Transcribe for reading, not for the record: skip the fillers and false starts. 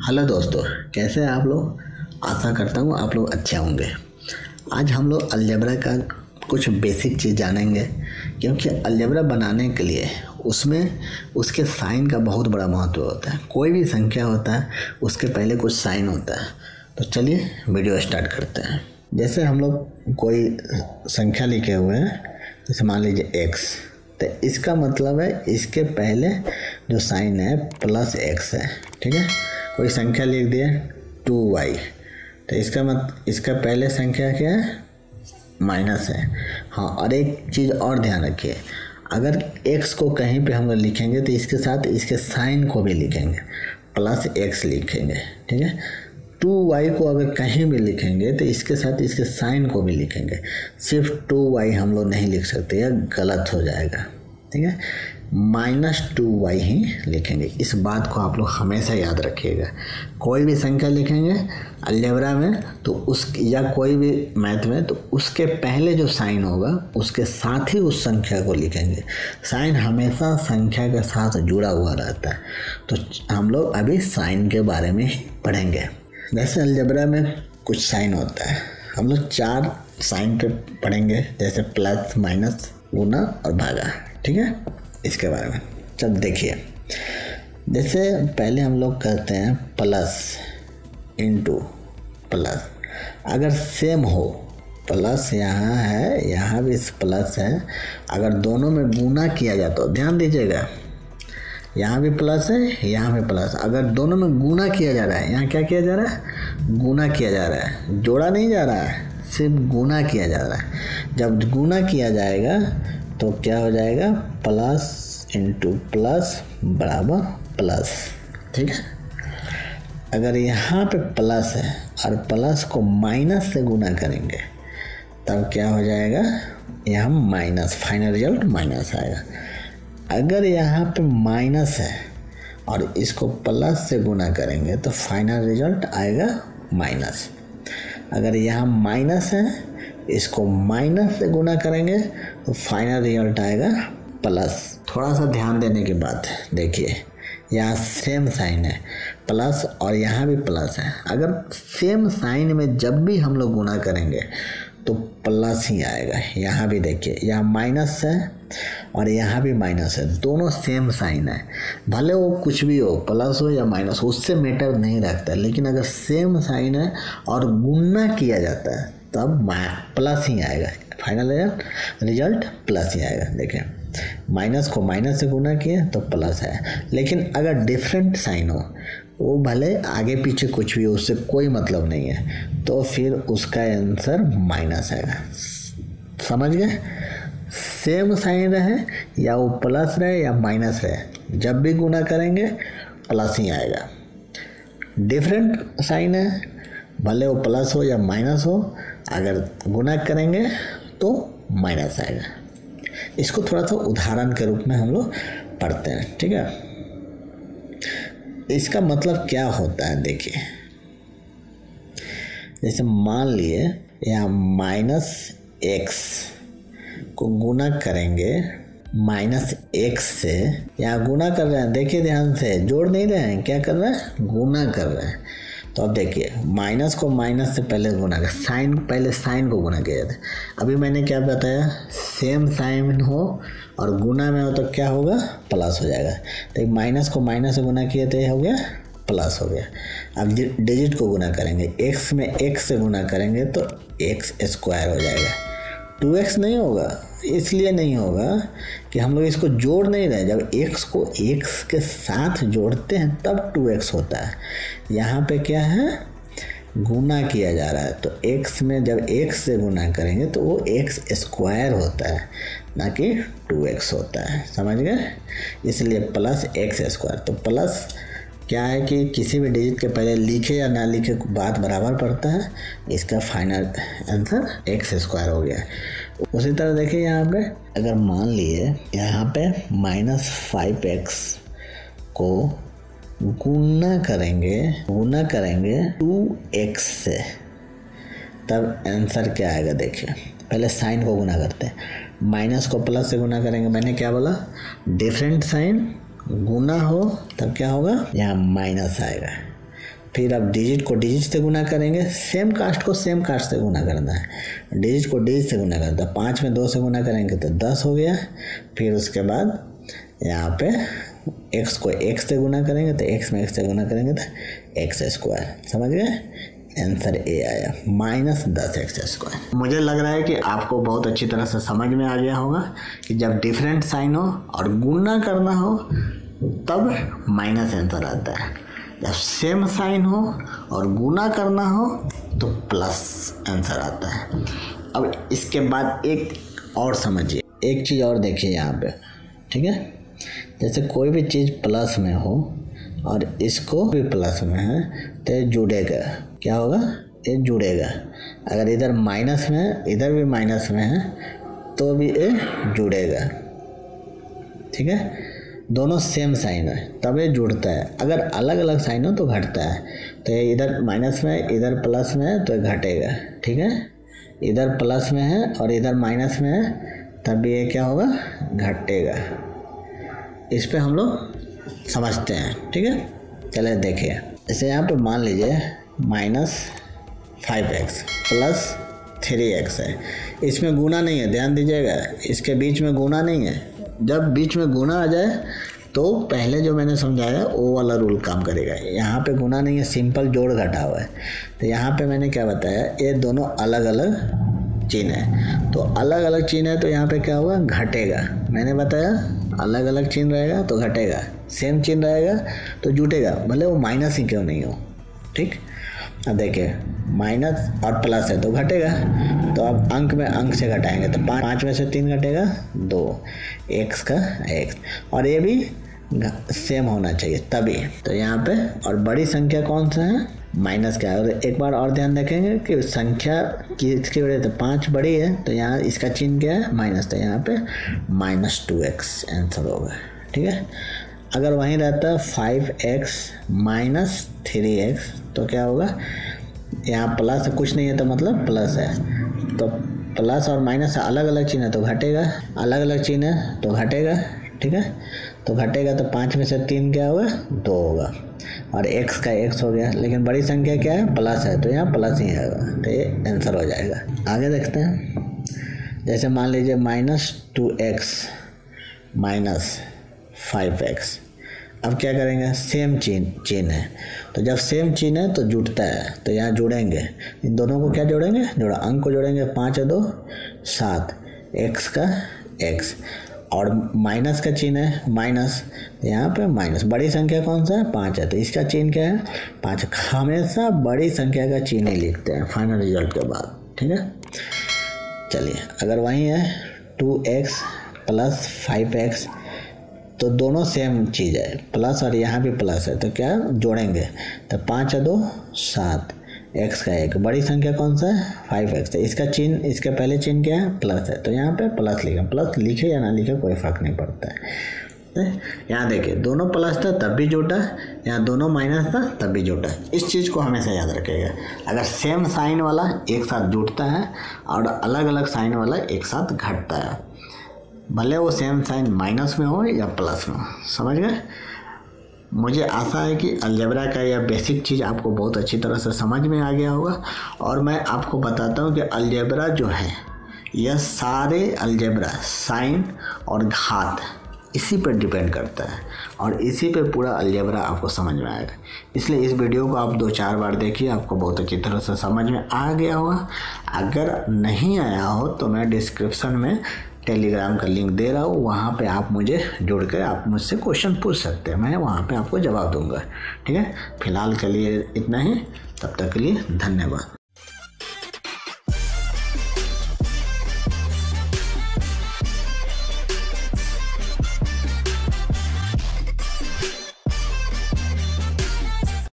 Hello दोस्तों, कैसे हैं आप लोग। आशा करता हूँ आप लोग अच्छे होंगे। आज हम लोग अलजेब्रा का कुछ बेसिक चीज़ जानेंगे, क्योंकि अलजेब्रा बनाने के लिए उसमें उसके साइन का बहुत बड़ा महत्व होता है। कोई भी संख्या होता है उसके पहले कुछ साइन होता है। तो चलिए वीडियो स्टार्ट करते हैं। जैसे हम लोग कोई संख्या लिखे हुए हैं, जैसे मान लीजिए x, तो इसका मतलब है इसके पहले जो साइन है प्लस x है। ठीक है, कोई संख्या लिख दिए 2y, तो इसका पहले संख्या क्या है, माइनस है। हाँ, और एक चीज़ और ध्यान रखिए, अगर x को कहीं पे हम लोग लिखेंगे तो इसके साथ इसके साइन को भी लिखेंगे, प्लस x लिखेंगे। ठीक है, 2y को अगर कहीं भी लिखेंगे तो इसके साथ इसके साइन को भी लिखेंगे। सिर्फ 2y हम लोग नहीं लिख सकते, यह गलत हो जाएगा। ठीक है, -2y ही लिखेंगे। इस बात को आप लोग हमेशा याद रखिएगा। कोई भी संख्या लिखेंगे अलजेब्रा में तो या कोई भी मैथ में, तो उसके पहले जो साइन होगा उसके साथ ही उस संख्या को लिखेंगे। साइन हमेशा संख्या के साथ जुड़ा हुआ रहता है। तो हम लोग अभी साइन के बारे में ही पढ़ेंगे। जैसे अलजेब्रा में कुछ साइन होता है, हम लोग 4 साइन पे पढ़ेंगे, जैसे प्लस, माइनस, गुना और भागा। ठीक है, इसके बारे में जब देखिए, जैसे पहले हम लोग करते हैं प्लस इंटू प्लस। अगर सेम हो, प्लस यहाँ है, यहाँ भी प्लस है, अगर दोनों में गुना किया जाए तो ध्यान दीजिएगा, यहाँ भी प्लस है, यहाँ भी प्लस। अगर दोनों में गुना किया जा रहा है, यहाँ क्या किया जा रहा है, गुना किया जा रहा है, जोड़ा नहीं जा रहा है, सिर्फ गुना किया जा रहा है। जब गुना किया जाएगा तो क्या हो जाएगा, प्लस इंटू प्लस बराबर प्लस। ठीक है, अगर यहाँ पे प्लस है और प्लस को माइनस से गुना करेंगे तब क्या हो जाएगा, यहाँ माइनस, फाइनल रिजल्ट माइनस आएगा। अगर यहाँ पे माइनस है और इसको प्लस से गुना करेंगे तो फाइनल रिजल्ट आएगा माइनस। अगर यहाँ माइनस है, इसको माइनस से गुना करेंगे तो फाइनल रिजल्ट आएगा प्लस। थोड़ा सा ध्यान देने की बात है, देखिए यहाँ सेम साइन है प्लस और यहाँ भी प्लस है। अगर सेम साइन में जब भी हम लोग गुना करेंगे तो प्लस ही आएगा। यहाँ भी देखिए, यहाँ माइनस है और यहाँ भी माइनस है, दोनों सेम साइन है। भले वो कुछ भी हो, प्लस हो या माइनस हो, उससे मैटर नहीं रखता। लेकिन अगर सेम साइन है और गुना किया जाता है तब प्लस ही आएगा, फाइनल रिजल्ट प्लस ही आएगा। देखिए, माइनस को माइनस से गुना किए तो प्लस है। लेकिन अगर डिफरेंट साइन हो, वो भले आगे पीछे कुछ भी हो, उससे कोई मतलब नहीं है, तो फिर उसका आंसर माइनस आएगा। समझ गए, सेम साइन रहे या वो प्लस रहे या माइनस रहे, जब भी गुना करेंगे प्लस ही आएगा। डिफरेंट साइन है, भले वो प्लस हो या माइनस हो, अगर गुना करेंगे तो माइनस आएगा। इसको थोड़ा सा उदाहरण के रूप में हम लोग पढ़ते हैं। ठीक है, इसका मतलब क्या होता है, देखिए जैसे मान लिए यहाँ -x को गुना करेंगे -x से, यहाँ गुना कर रहे हैं, देखिए ध्यान से, जोड़ नहीं रहे हैं, क्या कर रहे हैं, गुना कर रहे हैं। तो अब देखिए, माइनस को माइनस से पहले गुना कर, साइन पहले साइन को गुना किया जाता है। अभी मैंने क्या बताया, सेम साइन हो और गुना में हो तो क्या होगा, प्लस हो जाएगा। तो माइनस को माइनस से गुना किया तो ये हो गया प्लस हो गया। अब डिजिट को गुना करेंगे, x में x से गुना करेंगे तो x² हो जाएगा। 2x नहीं होगा, इसलिए नहीं होगा कि हम लोग इसको जोड़ नहीं रहे। जब x को x के साथ जोड़ते हैं तब 2x होता है। यहाँ पे क्या है, गुना किया जा रहा है, तो x में जब x से गुना करेंगे तो वो x² होता है, ना कि 2x होता है। समझ गए, इसलिए प्लस x²। तो प्लस क्या है कि किसी भी डिजिट के पहले लिखे या ना लिखे बात बराबर पड़ता है। इसका फाइनल आंसर x² हो गया। उसी तरह देखिए, यहाँ पे अगर मान लिए यहाँ पे -5x को गुना करेंगे 2x से, तब आंसर क्या आएगा। देखिए, पहले साइन को गुना करते हैं, माइनस को प्लस से गुना करेंगे। मैंने क्या बोला, डिफरेंट साइन गुना हो तब क्या होगा, यहाँ माइनस आएगा। फिर अब डिजिट को डिजिट से गुना करेंगे, सेम कास्ट को सेम कास्ट से गुना करना है, डिजिट को डिजिट से गुना करना है। 5 में 2 से गुना करेंगे तो 10 हो गया। फिर उसके बाद यहाँ पे x को x से गुना करेंगे तो x में x से गुना करेंगे तो x²। समझ गए? आंसर ए आया -10x²। मुझे लग रहा है कि आपको बहुत अच्छी तरह से समझ में आ गया होगा कि जब डिफरेंट साइन हो और गुणा करना हो तब माइनस आंसर आता है, जब सेम साइन हो और गुणा करना हो तो प्लस आंसर आता है। अब इसके बाद एक और समझिए, एक चीज़ और देखिए यहाँ पे, ठीक है। जैसे कोई भी चीज़ प्लस में हो और इसको भी प्लस में है तो ये जुड़ेगा। क्या होगा? ये जुड़ेगा। अगर इधर माइनस में है, इधर भी माइनस में है तो भी ये जुड़ेगा, ठीक है। दोनों सेम साइन है तब ये जुड़ता है। अगर अलग अलग साइन हो तो घटता है। तो ये इधर माइनस में इधर प्लस में है तो घटेगा, ठीक है। इधर प्लस में है और इधर माइनस में है तब भी ये क्या होगा? घटेगा। इस पे हम लोग समझते हैं, ठीक है। चलिए देखिए, जैसे यहाँ पे मान लीजिए -5x प्लस 3x है। इसमें गुना नहीं है, ध्यान दीजिएगा, इसके बीच में गुना नहीं है। जब बीच में गुना आ जाए तो पहले जो मैंने समझाया वो वाला रूल काम करेगा। यहाँ पे गुना नहीं है, सिंपल जोड़ घटा हुआ है। तो यहाँ पे मैंने क्या बताया, ये दोनों अलग अलग चिन्ह है। तो अलग अलग चिन्ह है तो यहाँ पे क्या होगा? घटेगा। मैंने बताया अलग अलग चिन्ह रहेगा तो घटेगा, सेम चिन्ह रहेगा तो जुटेगा, भले वो माइनस ही क्यों नहीं हो, ठीक। अब देखिए माइनस और प्लस है तो घटेगा। तो अब अंक में अंक से घटाएंगे तो 5 में से 3 घटेगा 2, x का x, और ये भी सेम होना चाहिए तभी। तो यहाँ पे और बड़ी संख्या कौन सा है? माइनस का है। और एक बार और ध्यान रखेंगे कि संख्या की इसकी वजह से 5 बड़ी है तो यहाँ इसका चिन्ह क्या है? माइनस। तो यहाँ पे -2x आंसर होगा, ठीक है। अगर वहीं रहता 5x माइनस 3x तो क्या होगा? यहाँ प्लस कुछ नहीं है तो मतलब प्लस है, तो प्लस और माइनस अलग अलग चिन्ह है तो घटेगा, अलग अलग चिन्ह है तो घटेगा, ठीक है। तो घटेगा तो 5 में से 3 क्या होगा? 2 होगा, और x का x हो गया। लेकिन बड़ी संख्या क्या है? प्लस है तो यहाँ प्लस ही आएगा, तो ये आंसर हो जाएगा। आगे देखते हैं, जैसे मान लीजिए -2x माइनस 5x। अब क्या करेंगे? सेम चिन्ह है तो जब सेम चिन्ह है तो जुड़ता है, तो यहाँ जोड़ेंगे। इन दोनों को क्या जोड़ेंगे? जोड़ा अंक को जोड़ेंगे। 5 और 2 7, x का x, और माइनस का चिन्ह है माइनस, यहाँ पे माइनस। बड़ी संख्या कौन सा है? 5 है तो इसका चिन्ह क्या है? 5। हमेशा बड़ी संख्या का चिन्ह ही लिखते हैं फाइनल रिजल्ट के बाद, ठीक है। चलिए, अगर वही है 2x प्लस 5x तो दोनों सेम चीज़ है, प्लस और यहाँ भी प्लस है तो क्या जोड़ेंगे? तो 5 और 2 7, x का 1। बड़ी संख्या कौन सा है? 5x है। इसका चिन्ह, इसके पहले चिन्ह क्या है? प्लस है तो यहाँ पे प्लस लिखें। प्लस लिखे या ना लिखे कोई फ़र्क नहीं पड़ता है। यहाँ देखिए दोनों प्लस था तब भी जोड़ा, यहाँ दोनों माइनस था तब भी जोड़ा। इस चीज़ को हमेशा याद रखिएगा। अगर सेम साइन वाला एक साथ जुड़ता है और अलग अलग साइन वाला एक साथ घटता है, भले वो सेम साइन माइनस में हो या प्लस में हो। समझ गए? मुझे आशा है कि अलजेब्रा का यह बेसिक चीज़ आपको बहुत अच्छी तरह से समझ में आ गया होगा। और मैं आपको बताता हूँ कि अलजेब्रा जो है यह सारे अलजेब्रा साइन और घात इसी पर डिपेंड करता है और इसी पे पूरा अलजेब्रा आपको समझ में आएगा। इसलिए इस वीडियो को आप 2-4 बार देखिए, आपको बहुत अच्छी तरह से समझ में आ गया होगा। अगर नहीं आया हो तो मैं डिस्क्रिप्शन में टेलीग्राम का लिंक दे रहा हूँ, वहाँ पे आप मुझे जुड़ कर आप मुझसे क्वेश्चन पूछ सकते हैं, मैं वहाँ पे आपको जवाब दूंगा, ठीक है। फिलहाल के लिए इतना ही, तब तक के लिए धन्यवाद।